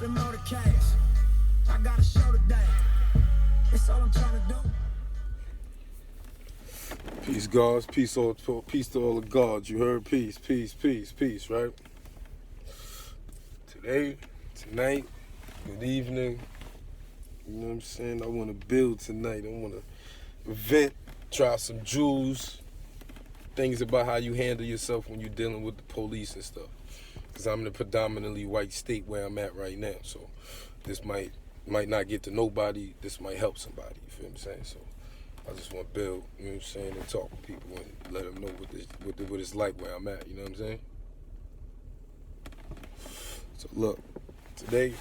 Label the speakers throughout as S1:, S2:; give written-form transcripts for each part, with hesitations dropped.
S1: the motorcades. I got a show today. That's all I'm trying to do.
S2: Peace, gods. Peace to all the gods. You heard? Peace, peace, peace, peace, right? Today, tonight, good evening. You know what I'm saying? I want to build tonight. I want to vent, try some jewels, things about how you handle yourself when you're dealing with the police and stuff. Because I'm in a predominantly white state where I'm at right now. So this might not get to nobody. This might help somebody. You feel what I'm saying? So I just want to build, you know what I'm saying, and talk with people and let them know what it's like where I'm at. You know what I'm saying? So look, today,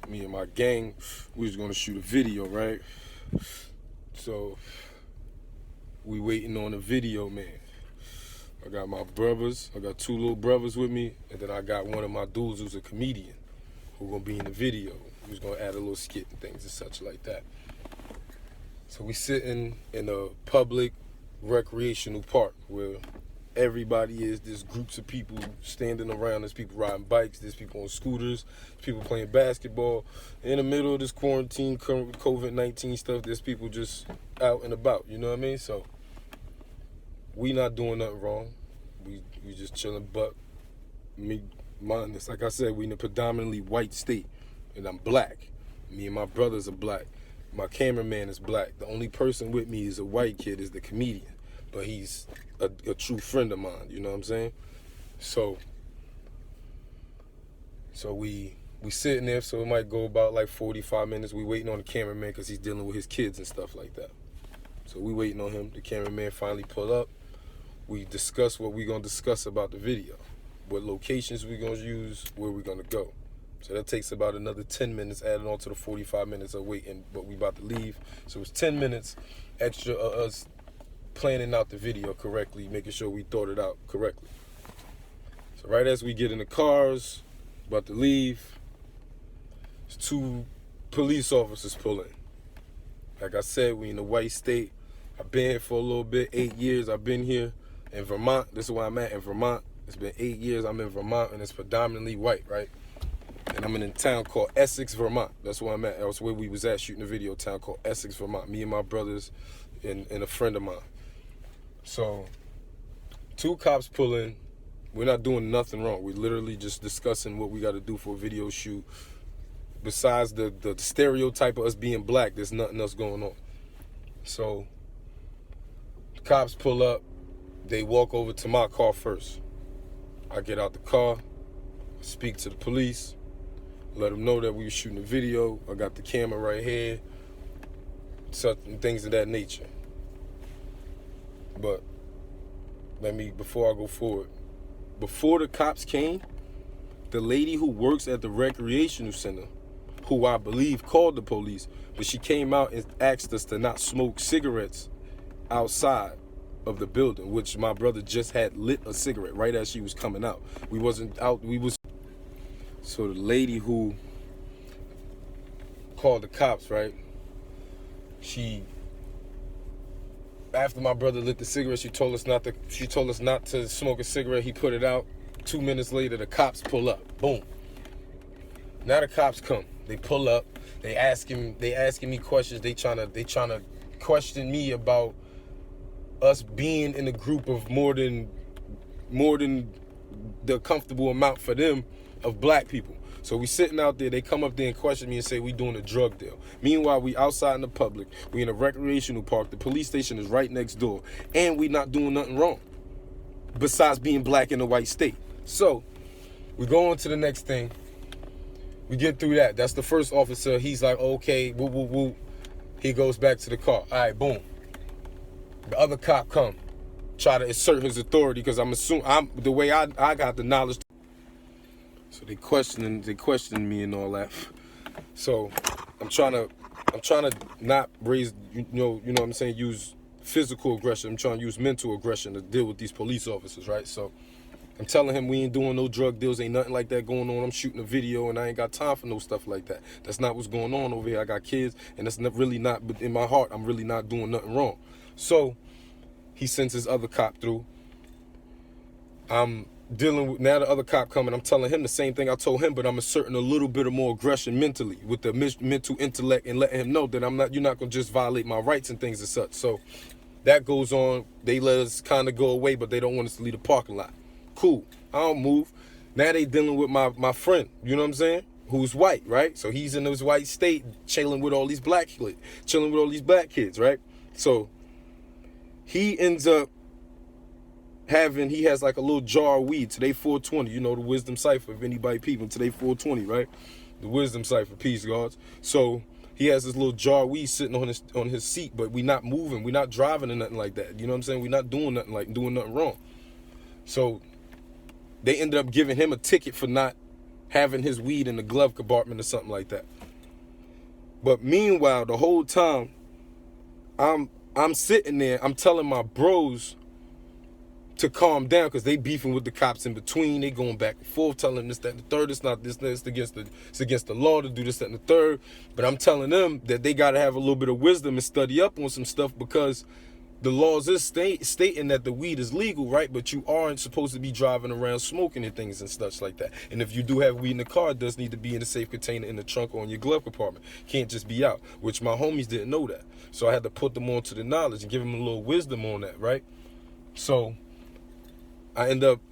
S2: me and my gang, we was gonna shoot a video, right? So we waiting on a video man. I got my brothers, I got two little brothers with me, and then I got one of my dudes who's a comedian who gonna be in the video. Who's gonna add a little skit and things and such like that. So we sitting in a public recreational park where everybody is, there's groups of people standing around, there's people riding bikes, there's people on scooters, there's people playing basketball. In the middle of this quarantine, COVID-19 stuff, there's people just out and about, you know what I mean? So we not doing nothing wrong. We just chilling, but like I said, we in a predominantly white state, and I'm black. Me and my brothers are black. My cameraman is black. The only person with me is a white kid, is the comedian, but he's a true friend of mine, you know what I'm saying? So we sitting there, so it might go about like 45 minutes. We waiting on the cameraman because he's dealing with his kids and stuff like that. So we waiting on him. The cameraman finally pull up. We discuss what we gonna discuss about the video, what locations we gonna use, where we gonna go. So that takes about another 10 minutes added on to the 45 minutes of waiting, but we about to leave. So it's 10 minutes extra of us planning out the video correctly, making sure we thought it out correctly. So right as we get in the cars, about to leave, there's two police officers pull in. Like I said, we in the white state. I've been here for a little bit, 8 years. I've been here in Vermont. This is where I'm at, in Vermont. It's been 8 years I'm in Vermont, and it's predominantly white, right? And I'm in a town called Essex, Vermont. That's where I'm at. That's where we was at shooting a video, a town called Essex, Vermont. Me and my brothers and a friend of mine. So, two cops pull in. We're not doing nothing wrong. We're literally just discussing what we got to do for a video shoot. Besides the stereotype of us being black, there's nothing else going on. So, the cops pull up. They walk over to my car first. I get out the car, speak to the police, let them know that we were shooting a video. I got the camera right here, certain things of that nature. But before I go forward, before the cops came, the lady who works at the recreational center, who I believe called the police, but she came out and asked us to not smoke cigarettes outside of the building, which my brother just had lit a cigarette right as she was coming out. We wasn't out, So the lady who called the cops, right, after my brother lit the cigarette, she told us not to smoke a cigarette. He put it out. 2 minutes later, the cops pull up. Boom. Now the cops come. They pull up. They asking me questions. They trying to question me about us being in a group of more than the comfortable amount for them of black people. So we sitting out there, they come up there and question me and say we doing a drug deal. Meanwhile, we outside in the public, we in a recreational park, the police station is right next door, and we not doing nothing wrong, besides being black in a white state. So, we go on to the next thing. We get through that. That's the first officer. He's like, okay, woo, woo, woo. He goes back to the car. All right, boom. The other cop come, try to assert his authority, because the way I got the knowledge. So they questioning me and all that. So I'm trying to not raise, you know what I'm saying, use physical aggression. I'm trying to use mental aggression to deal with these police officers, right? So I'm telling him we ain't doing no drug deals, ain't nothing like that going on. I'm shooting a video and I ain't got time for no stuff like that. That's not what's going on over here. I got kids, and that's really not, but in my heart, I'm really not doing nothing wrong. So he sends his other cop through. I'm dealing with, now the other cop coming, I'm telling him the same thing I told him, but I'm asserting a little bit of more aggression mentally with the mental intellect and letting him know that you're not going to just violate my rights and things and such. So that goes on. They let us kind of go away, but they don't want us to leave the parking lot. Cool. I don't move. Now they dealing with my friend, you know what I'm saying? Who's white, right? So he's in his white state chilling with all these black kids, right? So he ends up he has like a little jar of weed. Today 420, you know, the wisdom cipher, if anybody peeping, today 420, right? The wisdom cipher, peace guards. So he has this little jar of weed sitting on his seat, but we not moving, we not driving or nothing like that. You know what I'm saying? We not doing nothing wrong. So they ended up giving him a ticket for not having his weed in the glove compartment or something like that. But meanwhile, the whole time, I'm sitting there, I'm telling my bros to calm down because they beefing with the cops in between. They going back and forth, telling them this, that, and the third. It's not this, it's against the law to do this, that, and the third. But I'm telling them that they got to have a little bit of wisdom and study up on some stuff because the laws is stating that the weed is legal, right? But you aren't supposed to be driving around smoking and things and stuff like that. And if you do have weed in the car, it does need to be in a safe container in the trunk or in your glove compartment. Can't just be out, which my homies didn't know that. So I had to put them on to the knowledge and give them a little wisdom on that, right? So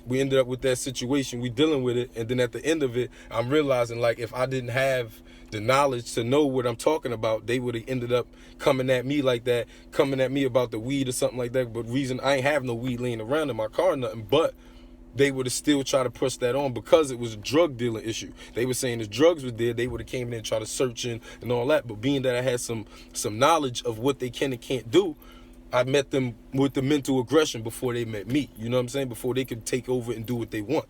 S2: we ended up with that situation. We dealing with it, and then at the end of it, I'm realizing like if I didn't have the knowledge to know what I'm talking about, they would have ended up coming at me like that, coming at me about the weed or something like that. But reason I ain't have no weed laying around in my car or nothing, but they would have still tried to push that on because it was a drug dealing issue. They were saying if drugs was there, they would have came in and tried to search in and all that. But being that I had some knowledge of what they can and can't do, I met them with the mental aggression before they met me. You know what I'm saying? Before they could take over and do what they want.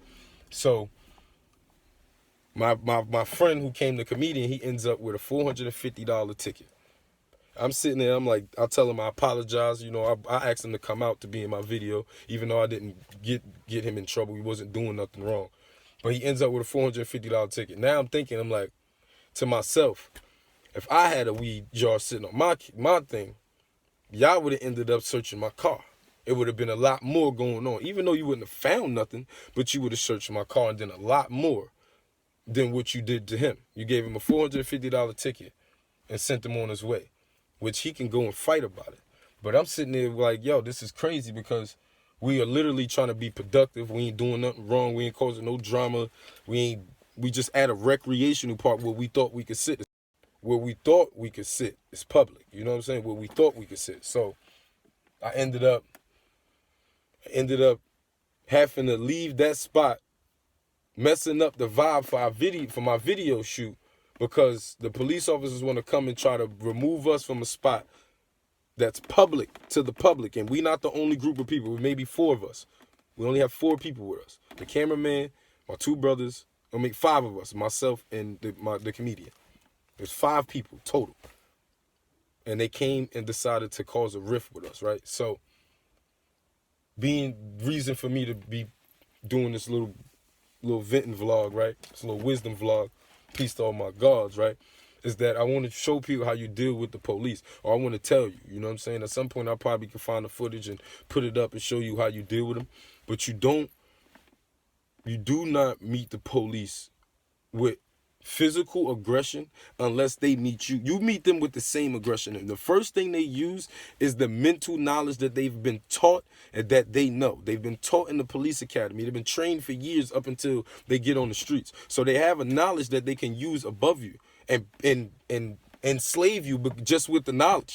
S2: So my friend who came the comedian, he ends up with a $450 ticket. I'm sitting there, I'm like, I tell him I apologize. You know, I asked him to come out to be in my video, even though I didn't get him in trouble. He wasn't doing nothing wrong. But he ends up with a $450 ticket. Now I'm thinking, I'm like, to myself, if I had a weed jar sitting on my thing, y'all would have ended up searching my car. It would have been a lot more going on. Even though you wouldn't have found nothing, but you would have searched my car and done a lot more than what you did to him. You gave him a $450 ticket and sent him on his way, which he can go and fight about it. But I'm sitting there like, yo, this is crazy because we are literally trying to be productive. We ain't doing nothing wrong. We ain't causing no drama. We just at a recreational park where we thought we could sit. Where we thought we could sit. It's public. You know what I'm saying? Where we thought we could sit. So I ended up having to leave that spot, messing up the vibe for my video shoot because the police officers want to come and try to remove us from a spot that's public to the public. And we not the only group of people. Maybe 4 of us. We only have 4 people with us. The cameraman, my 2 brothers, 5 of us, myself and the comedian. There's 5 people total. And they came and decided to cause a rift with us, right? So, being reason for me to be doing this little venting vlog, right? This little wisdom vlog, peace to all my gods, right? Is that I want to show people how you deal with the police. Or I want to tell you, you know what I'm saying? At some point, I probably can find the footage and put it up and show you how you deal with them. But you do not meet the police with physical aggression unless they meet you. You meet them with the same aggression. And the first thing they use is the mental knowledge that they've been taught and that they know. They've been taught in the police academy. They've been trained for years up until they get on the streets. So they have a knowledge that they can use above you and enslave you just with the knowledge.